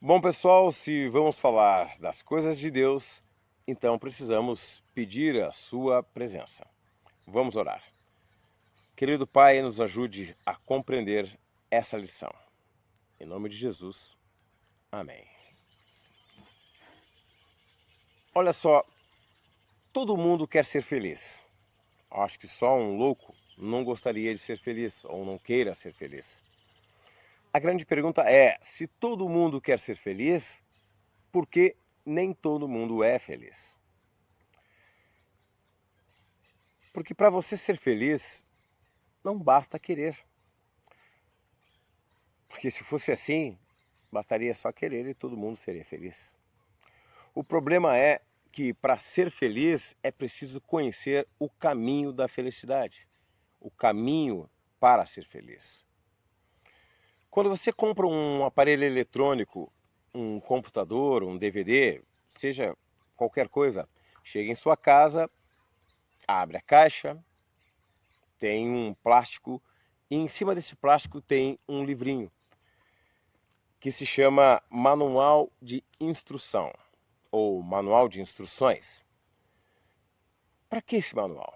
Bom, pessoal, se vamos falar das coisas de Deus, então precisamos pedir a sua presença. Vamos orar. Querido Pai, nos ajude a compreender essa lição. Em nome de Jesus, amém. Olha só, todo mundo quer ser feliz. Acho que só um louco não gostaria de ser feliz ou não queira ser feliz. A grande pergunta é, se todo mundo quer ser feliz, por que nem todo mundo é feliz? Porque para você ser feliz, não basta querer. Porque se fosse assim, bastaria só querer e todo mundo seria feliz. O problema é que para ser feliz é preciso conhecer o caminho da felicidade, o caminho para ser feliz. Quando você compra um aparelho eletrônico, um computador, um DVD, seja qualquer coisa, chega em sua casa, abre a caixa, tem um plástico e em cima desse plástico tem um livrinho que se chama Manual de Instrução ou Manual de Instruções. Para que esse manual?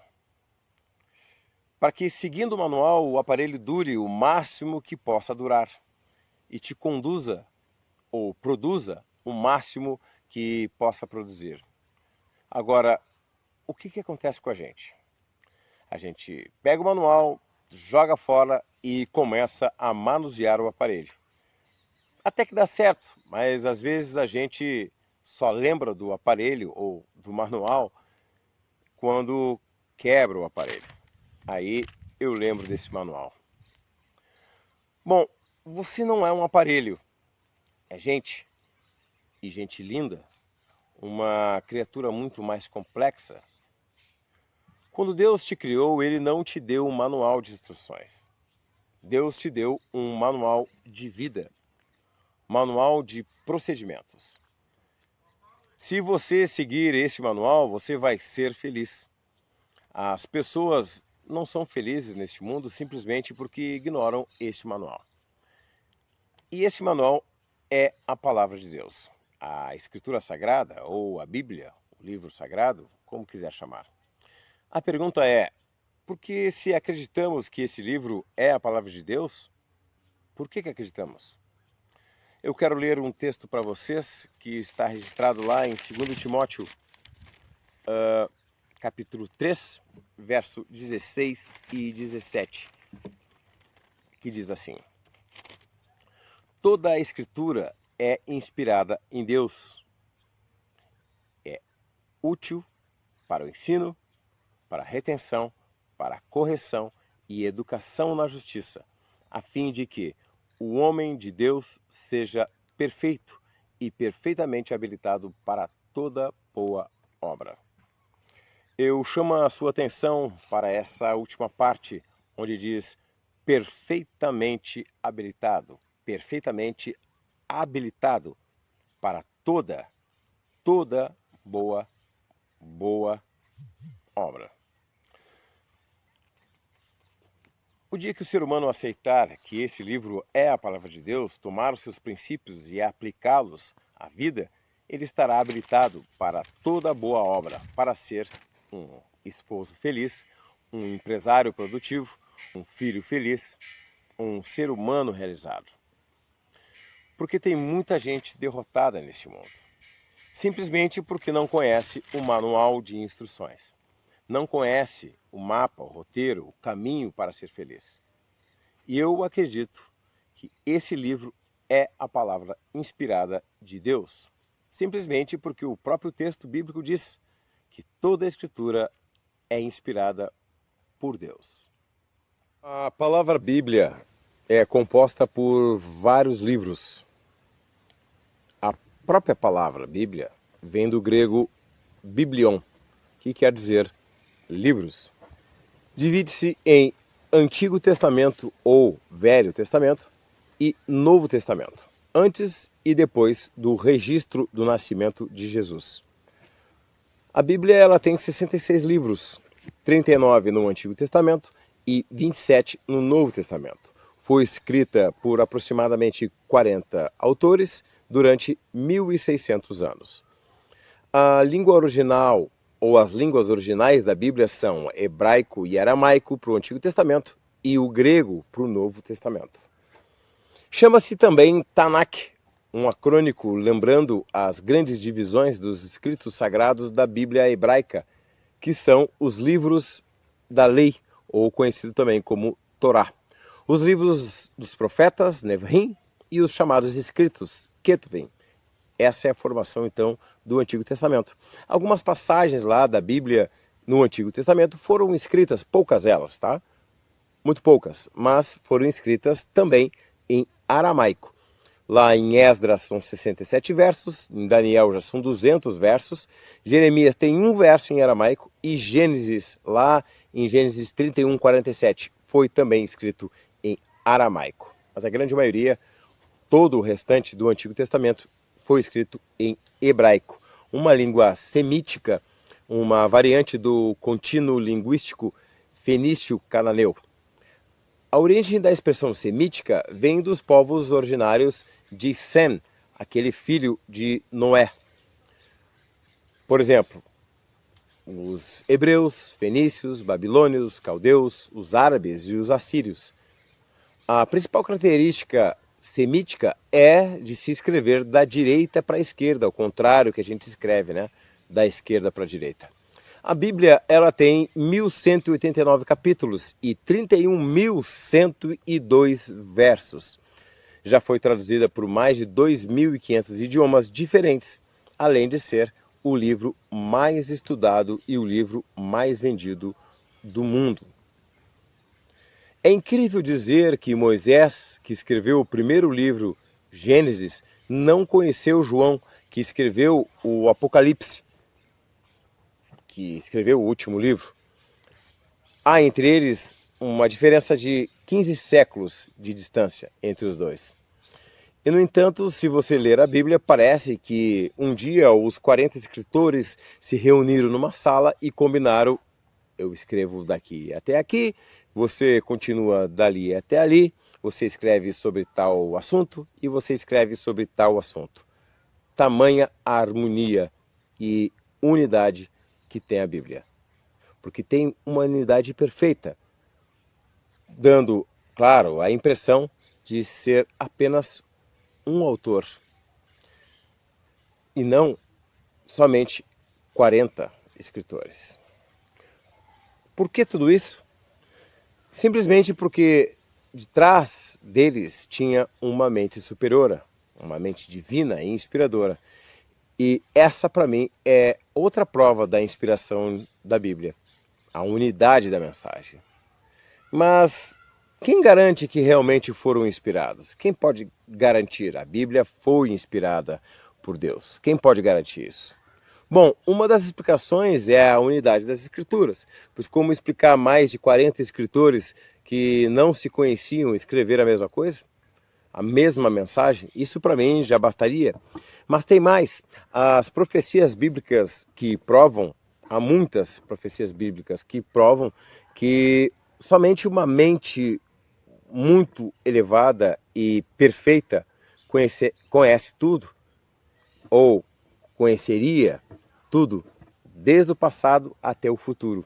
Para que, seguindo o manual, o aparelho dure o máximo que possa durar e te conduza ou produza o máximo que possa produzir. Agora, o que acontece com a gente? A gente pega o manual, joga fora e começa a manusear o aparelho. Até que dá certo, mas às vezes a gente só lembra do aparelho ou do manual quando quebra o aparelho. Aí eu lembro desse manual. Bom, você não é um aparelho, é gente, e gente linda, uma criatura muito mais complexa. Quando Deus te criou, Ele não te deu um manual de instruções. Deus te deu um manual de vida, manual de procedimentos. Se você seguir esse manual, você vai ser feliz. As pessoas não são felizes neste mundo simplesmente porque ignoram este manual. E esse manual é a palavra de Deus, a Escritura Sagrada ou a Bíblia, o livro sagrado, como quiser chamar. A pergunta é, por que se acreditamos que esse livro é a palavra de Deus, por que acreditamos? Eu quero ler um texto para vocês que está registrado lá em 2 Timóteo, capítulo 3, verso 16 e 17, que diz assim: Toda a Escritura é inspirada em Deus, é útil para o ensino, para a retenção, para a correção e educação na justiça, a fim de que o homem de Deus seja perfeito e perfeitamente habilitado para toda boa obra. Eu chamo a sua atenção para essa última parte, onde diz perfeitamente habilitado para toda boa obra. O dia que o ser humano aceitar que esse livro é a palavra de Deus, tomar os seus princípios e aplicá-los à vida, ele estará habilitado para toda boa obra, para ser um esposo feliz, um empresário produtivo, um filho feliz, um ser humano realizado. Porque tem muita gente derrotada neste mundo, simplesmente porque não conhece o manual de instruções. Não conhece o mapa, o roteiro, o caminho para ser feliz. E eu acredito que esse livro é a palavra inspirada de Deus, simplesmente porque o próprio texto bíblico diz que toda a Escritura é inspirada por Deus. A palavra Bíblia é composta por vários livros. A própria palavra Bíblia vem do grego biblion, que quer dizer livros. Divide-se em Antigo Testamento ou Velho Testamento e Novo Testamento, antes e depois do registro do nascimento de Jesus. A Bíblia ela tem 66 livros, 39 no Antigo Testamento e 27 no Novo Testamento. foi escrita por aproximadamente 40 autores durante 1.600 anos. A língua original, ou as línguas originais da Bíblia são hebraico e aramaico para o Antigo Testamento e o grego para o Novo Testamento. Chama-se também Tanakh, um acrônico lembrando as grandes divisões dos escritos sagrados da Bíblia hebraica, que são os livros da lei, ou conhecido também como Torá. Os livros dos profetas, Nevi'im, e os chamados escritos, Ketuvim. Essa é a formação, então, do Antigo Testamento. Algumas passagens lá da Bíblia no Antigo Testamento foram escritas, poucas elas, tá? Muito poucas, mas foram escritas também em aramaico. Lá em Esdras são 67 versos, em Daniel já são 200 versos, Jeremias tem um verso em aramaico e Gênesis, lá em Gênesis 31, 47, foi também escrito em aramaico. Mas a grande maioria, todo o restante do Antigo Testamento, foi escrito em hebraico, uma língua semítica, uma variante do contínuo linguístico fenício-cananeu. A origem da expressão semítica vem dos povos originários de Sem, aquele filho de Noé. Por exemplo, os hebreus, fenícios, babilônios, caldeus, os árabes e os assírios. A principal característica semítica é de se escrever da direita para a esquerda, ao contrário que a gente escreve, né? Da esquerda para a direita. A Bíblia ela tem 1.189 capítulos e 31.102 versos. Já foi traduzida por mais de 2.500 idiomas diferentes, além de ser o livro mais estudado e o livro mais vendido do mundo. É incrível dizer que Moisés, que escreveu o primeiro livro, Gênesis, não conheceu João, que escreveu o Apocalipse, que escreveu o último livro. Há entre eles uma diferença de 15 séculos de distância entre os dois. E, no entanto, se você ler a Bíblia, parece que um dia os 40 escritores se reuniram numa sala e combinaram: eu escrevo daqui até aqui, você continua dali até ali, você escreve sobre tal assunto e você escreve sobre tal assunto. Tamanha a harmonia e unidade que tem a Bíblia. Porque tem uma unidade perfeita, dando, claro, a impressão de ser apenas um autor e não somente 40 escritores. Por que tudo isso? Simplesmente porque de trás deles tinha uma mente superior, uma mente divina e inspiradora. E essa, para mim, é outra prova da inspiração da Bíblia, a unidade da mensagem. Mas quem garante que realmente foram inspirados? Quem pode garantir? A Bíblia foi inspirada por Deus. Quem pode garantir isso? Bom, uma das explicações é a unidade das escrituras, pois como explicar mais de 40 escritores que não se conheciam escrever a mesma coisa? A mesma mensagem? Isso para mim já bastaria. Mas tem mais. As profecias bíblicas que provam, há muitas profecias bíblicas que provam que somente uma mente muito elevada e perfeita conhece tudo, ou conheceria tudo, desde o passado até o futuro.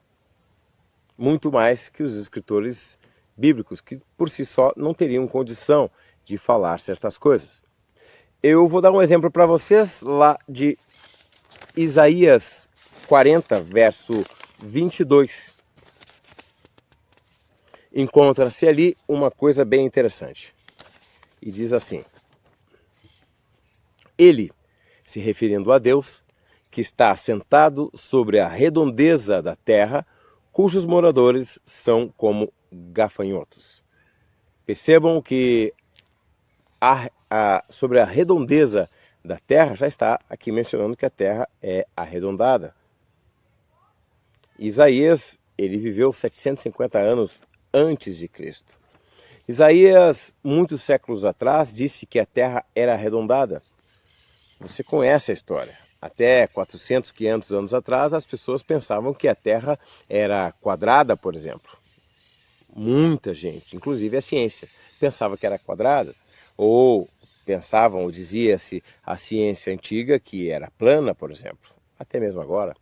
Muito mais que os escritores bíblicos, que por si só não teriam condição de falar certas coisas. Eu vou dar um exemplo para vocês lá de Isaías 40, verso 22. Encontra-se ali uma coisa bem interessante. E diz assim: Ele, se referindo a Deus, que está assentado sobre a redondeza da terra, cujos moradores são como gafanhotos. Percebam que sobre a redondeza da terra já está aqui mencionando que a terra é arredondada. Isaías, ele viveu 750 anos antes de Cristo. Isaías, muitos séculos atrás, disse que a terra era arredondada. Você conhece a história. Até 400, 500 anos atrás, as pessoas pensavam que a Terra era quadrada, por exemplo. Muita gente, inclusive a ciência, pensava que era quadrada, ou pensavam ou dizia-se a ciência antiga que era plana, por exemplo, até mesmo agora.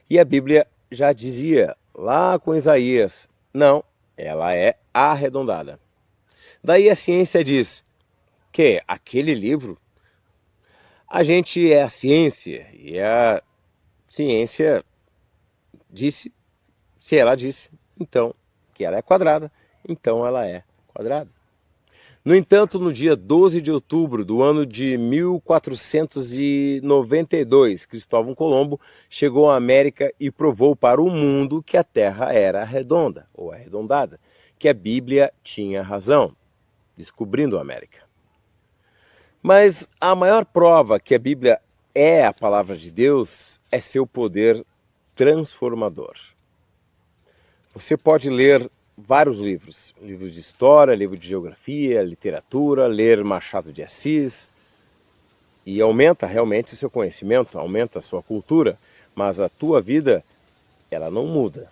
E a Bíblia já dizia lá com Isaías, não, ela é arredondada. Daí a ciência diz que aquele livro, a gente é a ciência e a ciência disse, se ela disse, então que ela é quadrada, então ela é quadrada. No entanto, no dia 12 de outubro do ano de 1492, Cristóvão Colombo chegou à América e provou para o mundo que a Terra era redonda, ou arredondada, que a Bíblia tinha razão, descobrindo a América. Mas a maior prova que a Bíblia é a palavra de Deus é seu poder transformador. Você pode ler vários livros, livros de história, livro de geografia, literatura, ler Machado de Assis, e aumenta realmente o seu conhecimento, aumenta a sua cultura, mas a tua vida, ela não muda.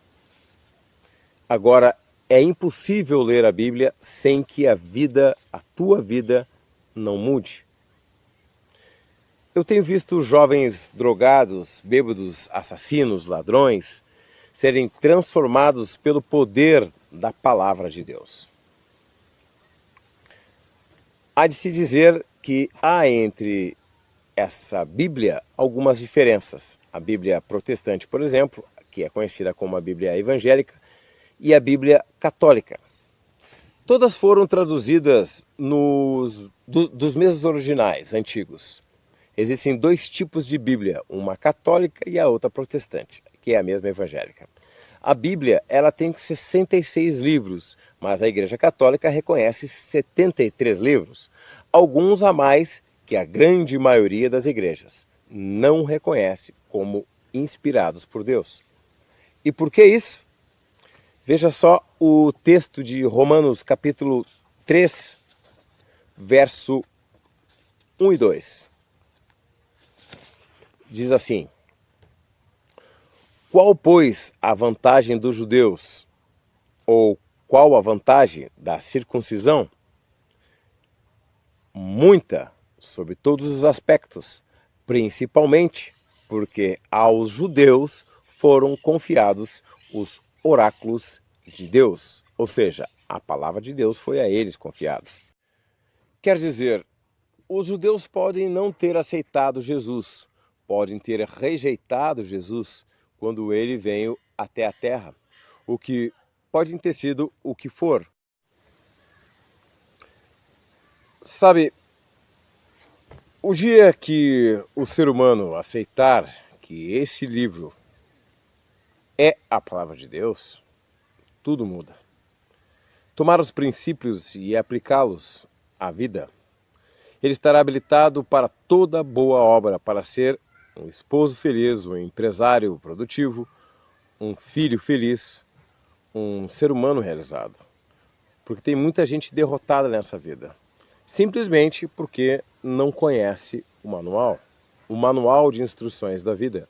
Agora, é impossível ler a Bíblia sem que a tua vida, não mude. Eu tenho visto jovens drogados, bêbados, assassinos, ladrões, serem transformados pelo poder da palavra de Deus. Há de se dizer que há entre essa Bíblia algumas diferenças. A Bíblia protestante, por exemplo, que é conhecida como a Bíblia evangélica, e a Bíblia católica. Todas foram traduzidas dos mesmos originais antigos. Existem dois tipos de Bíblia, uma católica e a outra protestante, que é a mesma evangélica. A Bíblia, ela tem 66 livros, mas a Igreja Católica reconhece 73 livros, alguns a mais que a grande maioria das igrejas não reconhece como inspirados por Deus. E por que isso? Veja só o texto de Romanos capítulo 3, verso 1 e 2. Diz assim: qual, pois, a vantagem dos judeus? Ou qual a vantagem da circuncisão? Muita, sob todos os aspectos, principalmente porque aos judeus foram confiados os oráculos de Deus, ou seja, a palavra de Deus foi a eles confiada. Quer dizer, os judeus podem não ter aceitado Jesus, podem ter rejeitado Jesus quando ele veio até a terra, o que pode ter sido o que for. Sabe, o dia que o ser humano aceitar que esse livro é a palavra de Deus, tudo muda. Tomar os princípios e aplicá-los à vida, ele estará habilitado para toda boa obra, para ser um esposo feliz, um empresário produtivo, um filho feliz, um ser humano realizado. Porque tem muita gente derrotada nessa vida, simplesmente porque não conhece o manual de instruções da vida.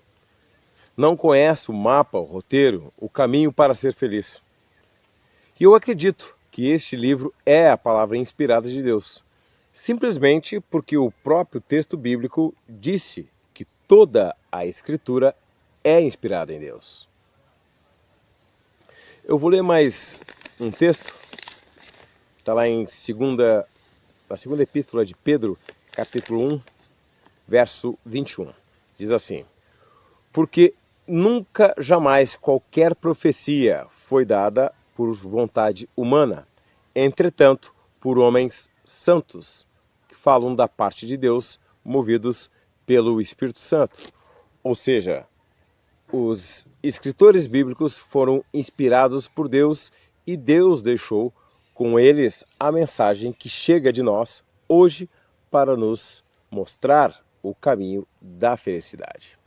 Não conhece o mapa, o roteiro, o caminho para ser feliz. E eu acredito que este livro é a palavra inspirada de Deus, simplesmente porque o próprio texto bíblico disse que toda a Escritura é inspirada em Deus. Eu vou ler mais um texto, está lá na segunda epístola de Pedro, capítulo 1, verso 21. Diz assim: porque nunca jamais qualquer profecia foi dada por vontade humana, entretanto, por homens santos, que falam da parte de Deus, movidos pelo Espírito Santo. Ou seja, os escritores bíblicos foram inspirados por Deus e Deus deixou com eles a mensagem que chega de nós hoje para nos mostrar o caminho da felicidade.